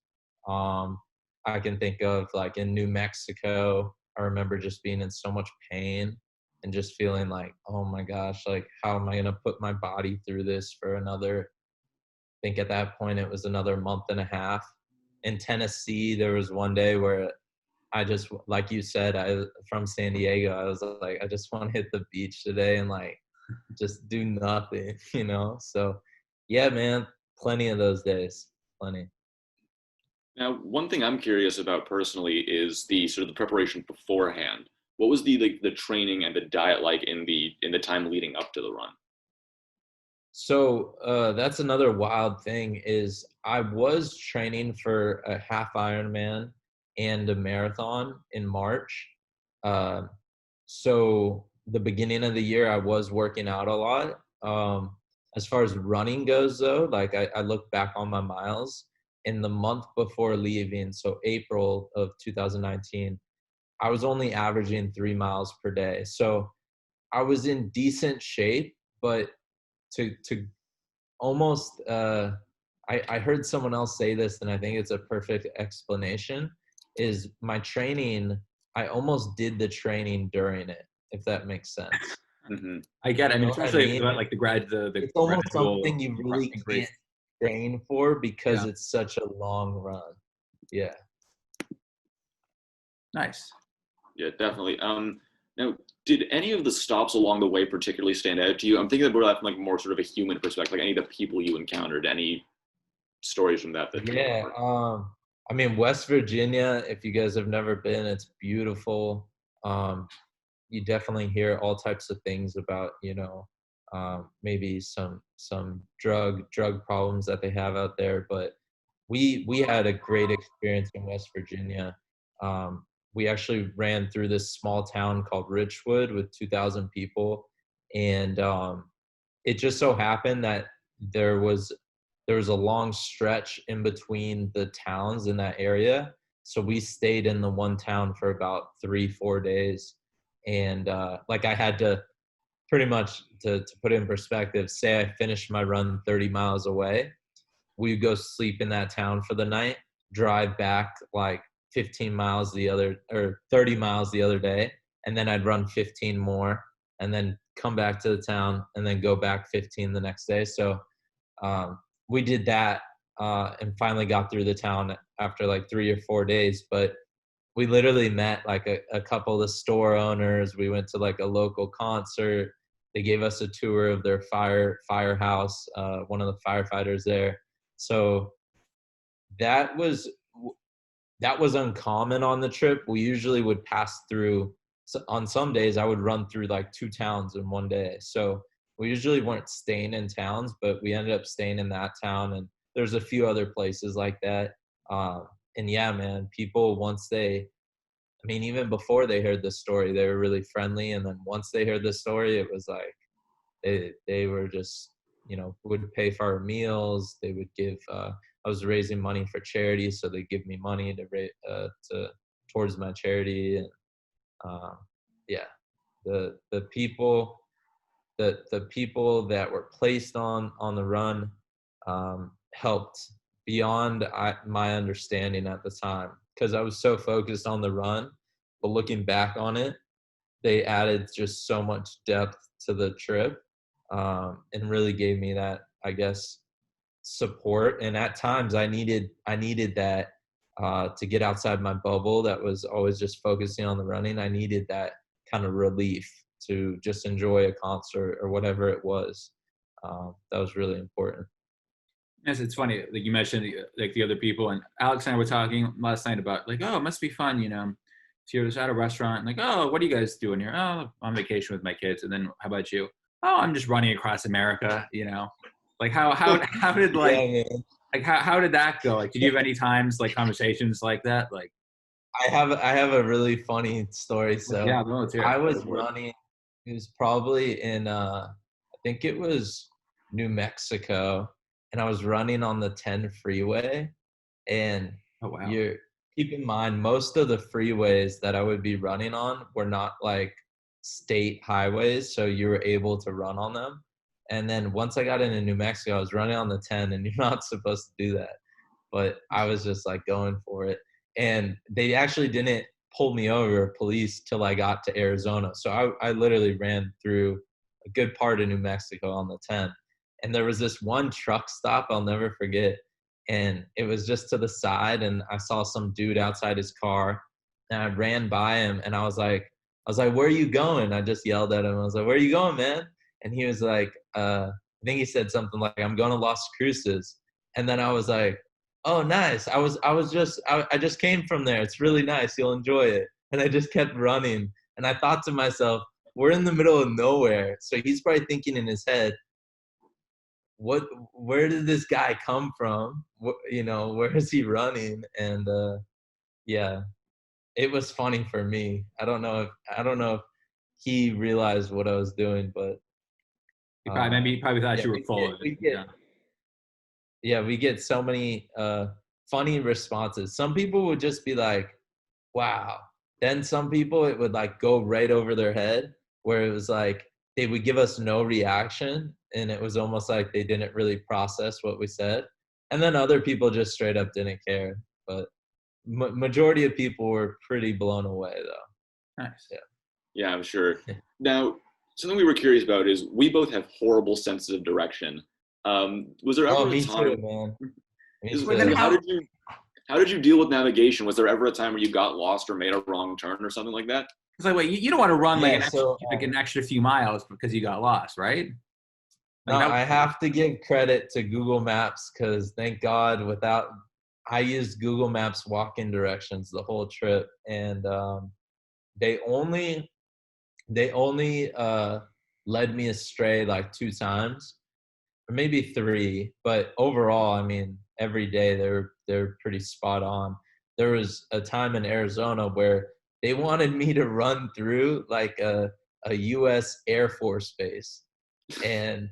I can think of, like in New Mexico, I remember just being in so much pain and just feeling like, oh my gosh, like how am I going to put my body through this for another, I think at that point it was another month and a half. In Tennessee, there was one day where I just, like you said, from San Diego, I was like, I just want to hit the beach today and like just do nothing, you know? So yeah, man, plenty of those days, plenty. Now, one thing I'm curious about personally is the sort of the preparation beforehand. What was the training and the diet like in the time leading up to the run? So that's another wild thing is I was training for a half Ironman and a marathon in March. Uh, so the beginning of the year, I was working out a lot. As far as running goes, though, like I look back on my miles in the month before leaving, so April of 2019, I was only averaging 3 miles per day. So I was in decent shape, but to almost I heard someone else say this, and I think it's a perfect explanation, is my training, I almost did the training during it, if that makes sense. Mm-hmm. I get it. I You mean, know what I especially mean? about like the It's almost gradual something you really increase. can't train for because Yeah. it's such a long run. Yeah. Nice. Yeah, definitely. Now, did any of the stops along the way particularly stand out to you? I'm thinking about that from like more sort of a human perspective, like any of the people you encountered, any stories from that you Yeah. remember? I mean, West Virginia, if you guys have never been, it's beautiful. You definitely hear all types of things about, you know, maybe some drug problems that they have out there, but we had a great experience in West Virginia. We actually ran through this small town called Richwood with 2,000 people, and it just so happened that there was there was a long stretch in between the towns in that area. So we stayed in the one town for about 3-4 days, and like I had to pretty much to put it in perspective. Say I finished my run 30 miles away, we'd go sleep in that town for the night, drive back like 15 miles the other, or 30 miles the other day, and then I'd run 15 more and then come back to the town and then go back 15 the next day. So we did that and finally got through the town after like 3 or 4 days. But we literally met like a couple of the store owners. We went to like a local concert. They gave us a tour of their firehouse, one of the firefighters there. So that was uncommon on the trip. We usually would pass through, so on some days I would run through like 2 towns in one day. So we usually weren't staying in towns, but we ended up staying in that town, and there's a few other places like that. And yeah, man, people, once they, I mean, even before they heard the story, they were really friendly. And then once they heard the story, it was like, they were just, you know, would pay for our meals. They would give, I was raising money for charity, so they give me money to towards my charity. And yeah, the people, the people that were placed on the run helped beyond my understanding at the time, because I was so focused on the run. But looking back on it, they added just so much depth to the trip, and really gave me that, I guess, support. And at times I needed that to get outside my bubble that was always just focusing on the running. I needed that kind of relief to just enjoy a concert or whatever it was. That was really important. Yes, it's funny. Like you mentioned, like the other people, and Alex and I were talking last night about like, oh, it must be fun, you know. So you're at a restaurant, and like, oh, what are you guys doing here? Oh, I'm on vacation with my kids. And then how about you? Oh, I'm just running across America, you know. Like how did Yeah, man. like how did that go? Like, did you have any times like conversations like that? Like, I have a really funny story. So yeah, no, let's hear I it. was running. It was probably in I think it was New Mexico, and I was running on the 10 freeway. And Oh wow. you keep in mind, most of the freeways that I would be running on were not like state highways, so you were able to run on them. And then once I got into New Mexico, I was running on the 10, and you're not supposed to do that, but I was just like going for it. and they actually didn't pull me over, police, till I got to Arizona. So I literally ran through a good part of New Mexico on the 10. And there was this one truck stop I'll never forget. And it was just to the side, and I saw some dude outside his car, and I ran by him, and I was like, where are you going? I just yelled at him. I was like, where are you going, man? And he was like, I think he said something like, I'm going to Las Cruces. And then I was like, oh, nice. I just came from there. It's really nice. You'll enjoy it. And I just kept running. And I thought to myself, we're in the middle of nowhere. So he's probably thinking in his head, where did this guy come from? Where is he running? And yeah, it was funny for me. I don't know if he realized what I was doing, but He probably thought you were full of it. We get so many funny responses. Some people would just be like, wow. Then some people, it would like go right over their head, where it was like they would give us no reaction, and it was almost like they didn't really process what we said. And then other people just straight up didn't care. But majority of people were pretty blown away, though. Nice. Yeah, I'm sure. Now, something we were curious about is we both have horrible sense of direction. Was there ever a time? Too, man. How did you deal with navigation? Was there ever a time where you got lost or made a wrong turn or something like that? It's like, wait, you don't want to run an extra few miles because you got lost, right? No, I have to give credit to Google Maps, because thank God, I used Google Maps walk-in directions the whole trip, and they only led me astray like 2 times, or maybe 3. But overall, I mean, every day they're pretty spot on. There was a time in Arizona where they wanted me to run through like a U.S. Air Force base, and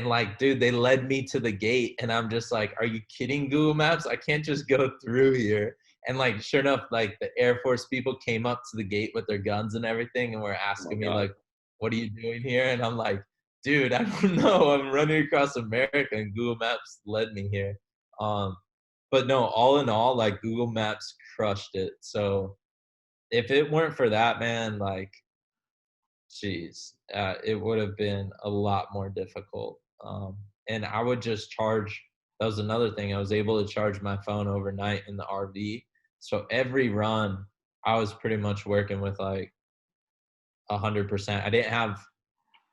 like, dude, they led me to the gate, and I'm just like, are you kidding, Google Maps? I can't just go through here. And like, sure enough, like the Air Force people came up to the gate with their guns and everything, and were asking me like, what are you doing here? And I'm like, dude, I don't know. I'm running across America, and Google Maps led me here. But no, all in all, like Google Maps crushed it. So if it weren't for that, man, like, geez, it would have been a lot more difficult. And I would just charge. That was another thing. I was able to charge my phone overnight in the RV. So every run, I was pretty much working with like 100%.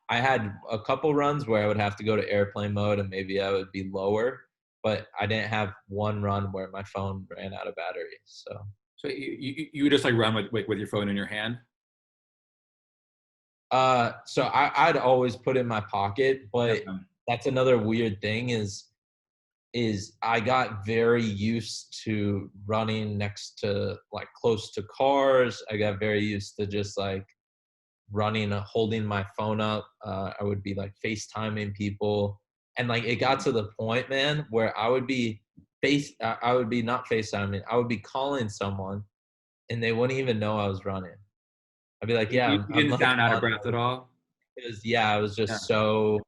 I had a couple runs where I would have to go to airplane mode, and maybe I would be lower, but I didn't have one run where my phone ran out of battery. So you would just like run with your phone in your hand? So I'd always put it in my pocket, but that's another weird thing is I got very used to running next to like close to cars. I got very used to just like running, holding my phone up. I would be like FaceTiming people. And like, it got to the point, man, where I would be not FaceTiming. I would be calling someone, and they wouldn't even know I was running. I'd be like, yeah. You didn't sound out of breath at all? Because, I was just so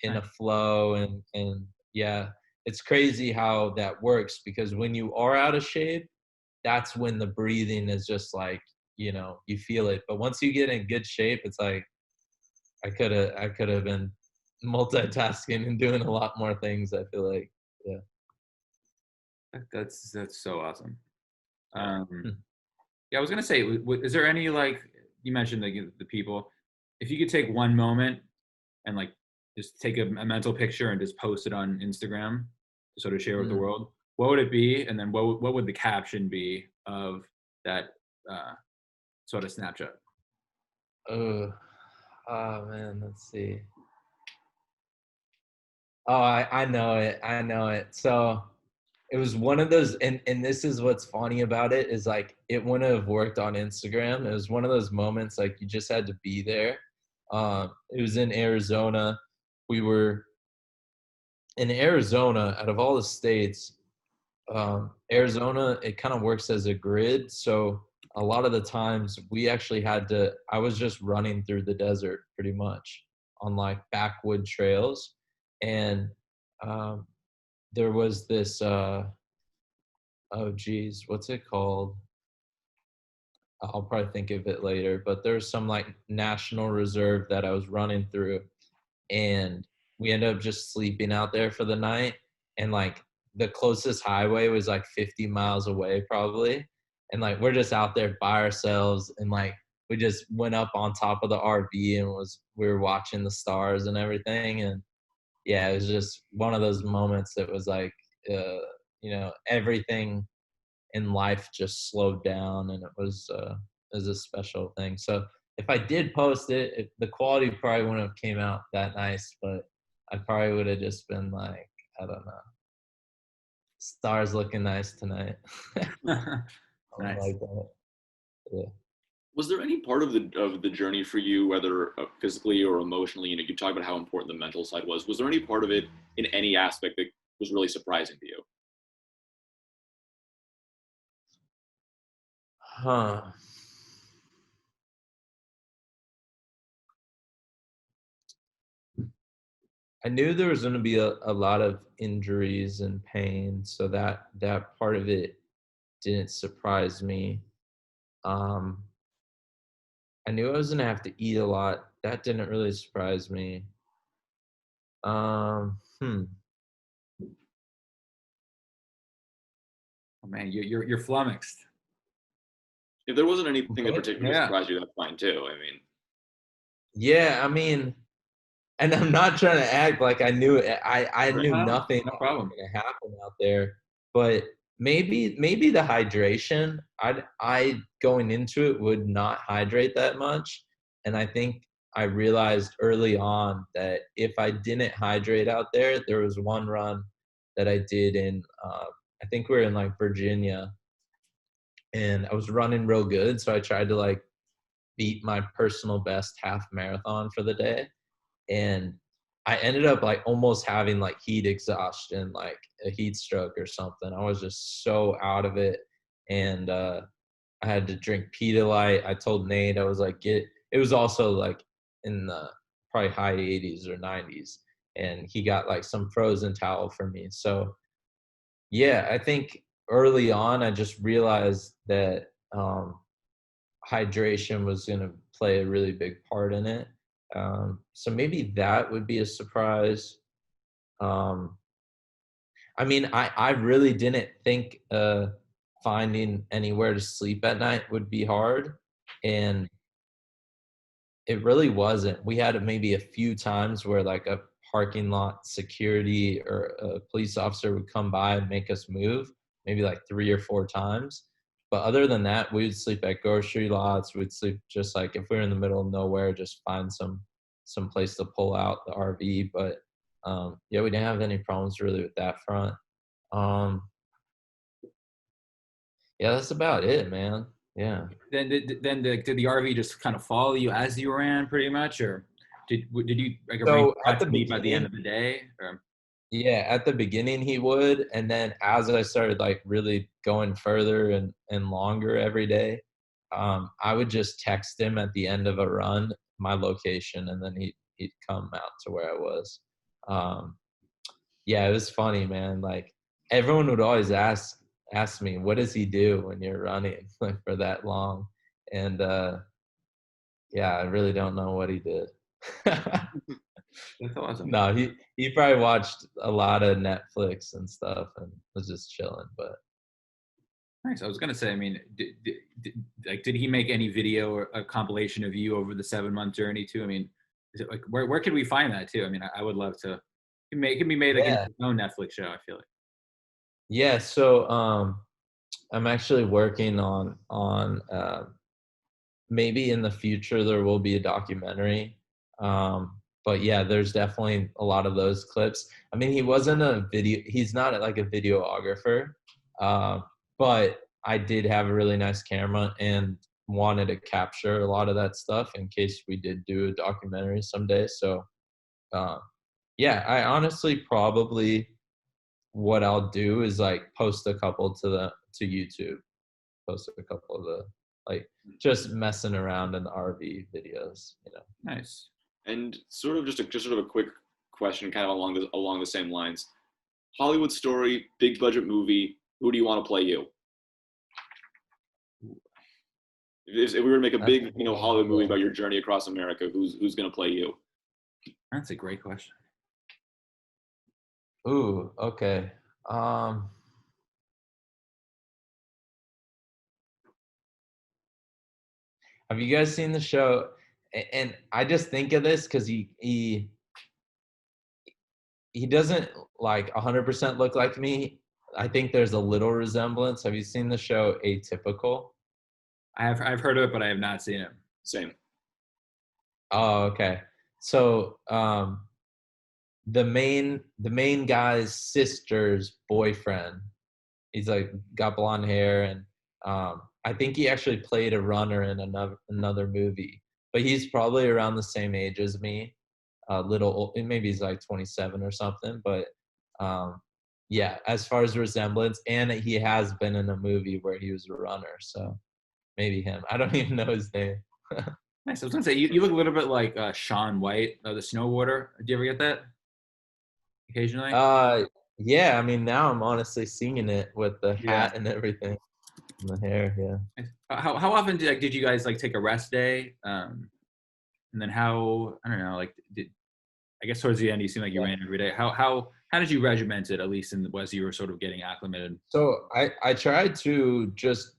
in a flow, and yeah, it's crazy how that works, because when you are out of shape, that's when the breathing is just like, you feel it. But once you get in good shape, it's like I could have been multitasking and doing a lot more things, I feel like. Yeah. That's so awesome. Yeah, I was gonna say, is there any, like, you mentioned the people, if you could take one moment and like just take a mental picture and just post it on Instagram to sort of share with the world, what would it be? And then what would the caption be of that sort of snapshot? Oh man, let's see. Oh, I know it. So it was one of those, and this is what's funny about it, is like, it wouldn't have worked on Instagram. It was one of those moments, like, you just had to be there. It was in Arizona. We were in Arizona, out of all the states, Arizona, it kind of works as a grid. So a lot of the times we actually I was just running through the desert pretty much on like backwood trails. And there was this oh geez, what's it called? I'll probably think of it later, but there's some like national reserve that I was running through, and we ended up just sleeping out there for the night. And like the closest highway was like 50 miles away probably. And like we're just out there by ourselves, and like we just went up on top of the RV and we were watching the stars and everything. And yeah, it was just one of those moments that was like everything in life just slowed down, and it was a special thing. So if I did post it, the quality probably wouldn't have came out that nice, but I probably would have just been like, I don't know, stars looking nice tonight. Something Nice. like that. Yeah. Was there any part of the journey for you, whether physically or emotionally? You know, you talked about how important the mental side was. Was there any part of it in any aspect that was really surprising to you? Huh. I knew there was going to be a lot of injuries and pain, so that part of it didn't surprise me. Um, I knew I was going to have to eat a lot. That didn't really surprise me. Um, hmm. Oh man, you're flummoxed. If there wasn't anything that But particularly Yeah. surprised you, that's fine too. I mean, yeah, I mean, and I'm not trying to act like I knew it. I right. knew No, nothing no that was problem. going to happen out there, but maybe the hydration. I going into it would not hydrate that much, and I think I realized early on that if I didn't hydrate out there, there was one run that I did in I think we were in like Virginia, and I was running real good, so I tried to like beat my personal best half marathon for the day, and I ended up like almost having like heat exhaustion, like a heat stroke or something. I was just so out of it, and I had to drink Pedialyte. I told Nate, I was like, it was also like in the probably high 80s or 90s, and he got like some frozen towel for me. So yeah, I think early on I just realized that hydration was going to play a really big part in it. So maybe that would be a surprise. Um, I mean, I really didn't think finding anywhere to sleep at night would be hard. And it really wasn't. We had maybe a few times where like a parking lot security or a police officer would come by and make us move, maybe like 3 or 4 times. But other than that, we would sleep at grocery lots. We'd sleep just like if we were in the middle of nowhere, just find some place to pull out the RV. But yeah, we didn't have any problems really with that front. Um, yeah, that's about it, man. Yeah. Did the RV just kind of follow you as you ran, pretty much, or did you like arrange So at the to meet by the end beginning, of the day? Or yeah, at the beginning he would, and then as I started like really going further and longer every day, I would just text him at the end of a run my location, and then he'd come out to where I was. Um, yeah, it was funny, man. Like everyone would always ask me, "What does he do when you're running like for that long?" And yeah, I really don't know what he did. that's awesome. No, he probably watched a lot of Netflix and stuff and was just chilling. But Nice. I was gonna say, I mean, did he make any video or a compilation of you over the 7 month journey too? I mean, is it like where could we find that too? I mean, I would love to. It can be made like into yeah, its own Netflix show. I feel like. yeah. So I'm actually working on maybe in the future there will be a documentary. But yeah, there's definitely a lot of those clips. I mean, he's not like a videographer, uh, but I did have a really nice camera and wanted to capture a lot of that stuff in case we did do a documentary someday. So uh, yeah, I honestly probably what I'll do is like post a couple to YouTube, post a couple of the like just messing around in the RV videos, you know. Nice. And sort of just sort of a quick question, kind of along the same lines. Hollywood story, big budget movie. Who do you want to play you? If we were to make a big, Hollywood movie about your journey across America, who's going to play you? That's a great question. Ooh, okay. Have you guys seen the show? And I just think of this because he doesn't like 100% look like me. I think there's a little resemblance. Have you seen the show Atypical? I've heard of it, but I have not seen it. Same. Oh, okay. So the main guy's sister's boyfriend, he's like got blonde hair, and I think he actually played a runner in another movie. But he's probably around the same age as me. A little, maybe he's like 27 or something. But yeah, as far as resemblance, and he has been in a movie where he was a runner, so maybe him. I don't even know his name. Nice. I was gonna say you look a little bit like Shaun White, the snowboarder. Do you ever get that? Occasionally. Yeah. I mean, now I'm honestly seeing it with the hat and everything, and the hair. Yeah. How often did you guys like take a rest day? And then how, I don't know, like I guess towards the end you seem like you ran every day. How did you regiment it, at least as you were sort of getting acclimated? So I tried to just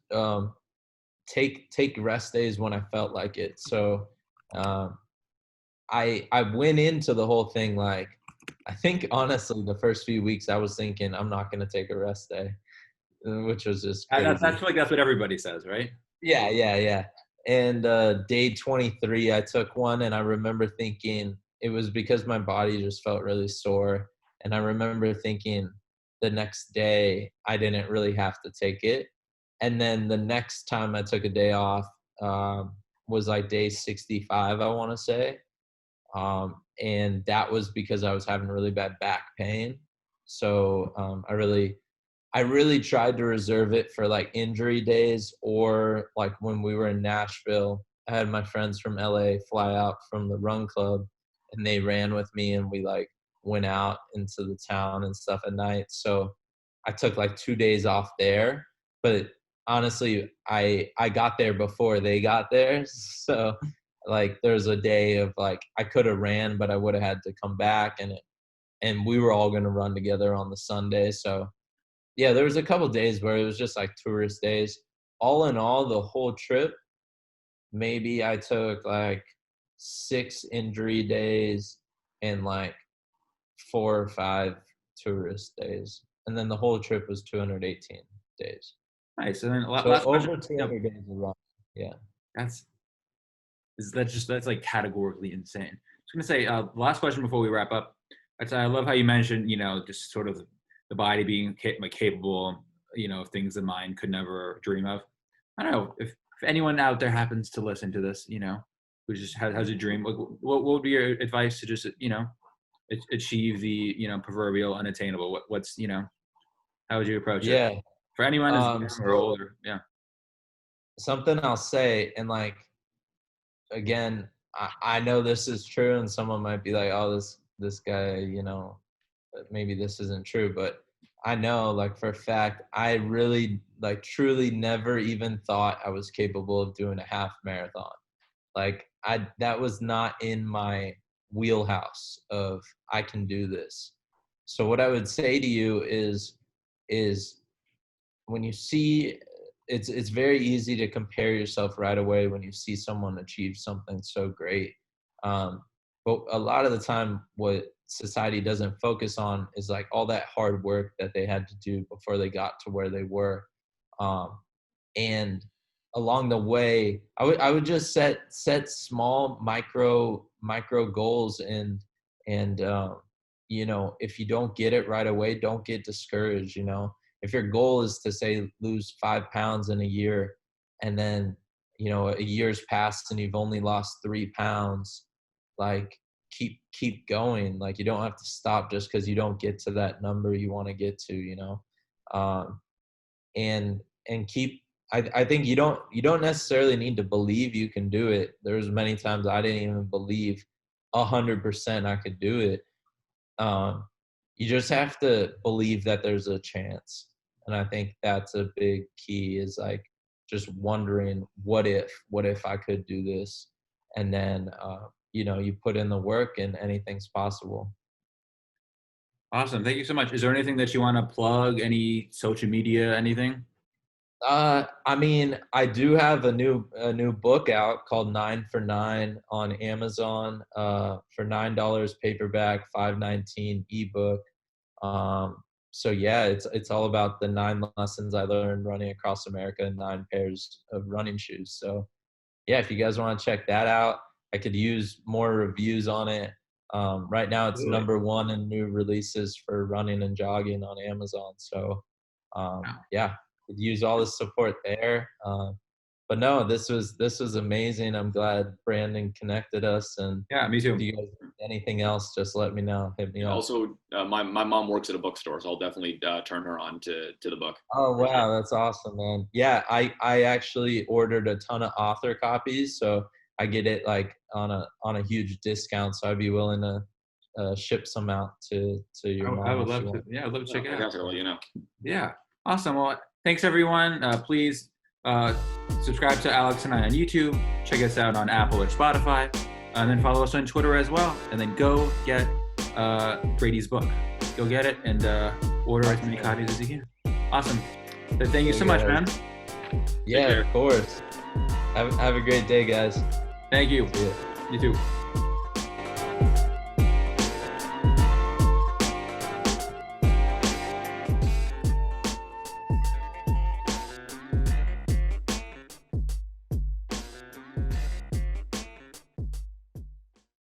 take rest days when I felt like it. So I went into the whole thing like, I think honestly the first few weeks I was thinking I'm not going to take a rest day, which was just crazy. That's like that's what everybody says, right? Yeah. And day 23 I took one, and I remember thinking it was because my body just felt really sore, and I remember thinking the next day I didn't really have to take it. And then the next time I took a day off was like day 65, I want to say. And that was because I was having really bad back pain. So I really tried to reserve it for like injury days, or like when we were in Nashville, I had my friends from LA fly out from the run club, and they ran with me, and we like went out into the town and stuff at night. So I took like 2 days off there, but honestly, I got there before they got there. So like there's a day of like I could have ran, but I would have had to come back, and we were all going to run together on the Sunday. So yeah, there was a couple days where it was just like tourist days. All in all, the whole trip, maybe I took like 6 injury days and like 4 or 5 tourist days. And then the whole trip was 218 days. Nice. And then So last question. over 200 days of run. Yeah. That's like categorically insane. I was gonna say last question before we wrap up. I love how you mentioned, just sort of the body being capable, of things the mind could never dream of. I don't know if anyone out there happens to listen to this, who just has a dream. What would be your advice to just, achieve the, proverbial unattainable? What's, how would you approach it? For anyone who's young or older, yeah. Something I'll say, and like, again, I know this is true, and someone might be like, oh, this guy, maybe this isn't true, but I know like for a fact, I really like truly never even thought I was capable of doing a half marathon. Like that was not in my wheelhouse of I can do this. So what I would say to you is when you see it's very easy to compare yourself right away when you see someone achieve something so great. But a lot of the time what society doesn't focus on is like all that hard work that they had to do before they got to where they were. And along the way, I would just set small micro goals, and if you don't get it right away, don't get discouraged. If your goal is to say lose 5 pounds in a year, and then a year's passed and you've only lost 3 pounds, like keep going. Like you don't have to stop just because you don't get to that number you want to get to, and keep. I think you don't necessarily need to believe you can do it. There's many times I didn't even believe 100% I could do it. You just have to believe that there's a chance. And I think that's a big key, is like just wondering, what if I could do this? And then, you put in the work and anything's possible. Awesome. Thank you so much. Is there anything that you want to plug? Any social media, anything? I mean, I do have a new book out called 9 for 9 on Amazon, for $9 paperback, $5.19 ebook. So yeah, it's all about the 9 lessons I learned running across America in 9 pairs of running shoes. So yeah, if you guys want to check that out, I could use more reviews on it. Right now it's Really? #1 in new releases for running and jogging on Amazon. So yeah, could use all the support there. But no, this was amazing. I'm glad Brandon connected us. And Yeah, me too. if you guys need anything else, just let me know. Hit me up. Also, my mom works at a bookstore, so I'll definitely turn her on to the book. Oh wow, that's awesome, man. Yeah, I actually ordered a ton of author copies, so I get it like on a huge discount. So I'd be willing to ship some out to your mom. I would if love you to. want. Yeah, I'd love to check it I out. got to let you know. Yeah, awesome. Well, thanks everyone. Please subscribe to Alex and I on YouTube. Check us out on Apple or Spotify, and then follow us on Twitter as well. And then go get Brady's book. Go get it and order as many copies as you can. Awesome. So thank you so much, man. Yeah, of course. Have a great day, guys. Thank you. See ya. You too.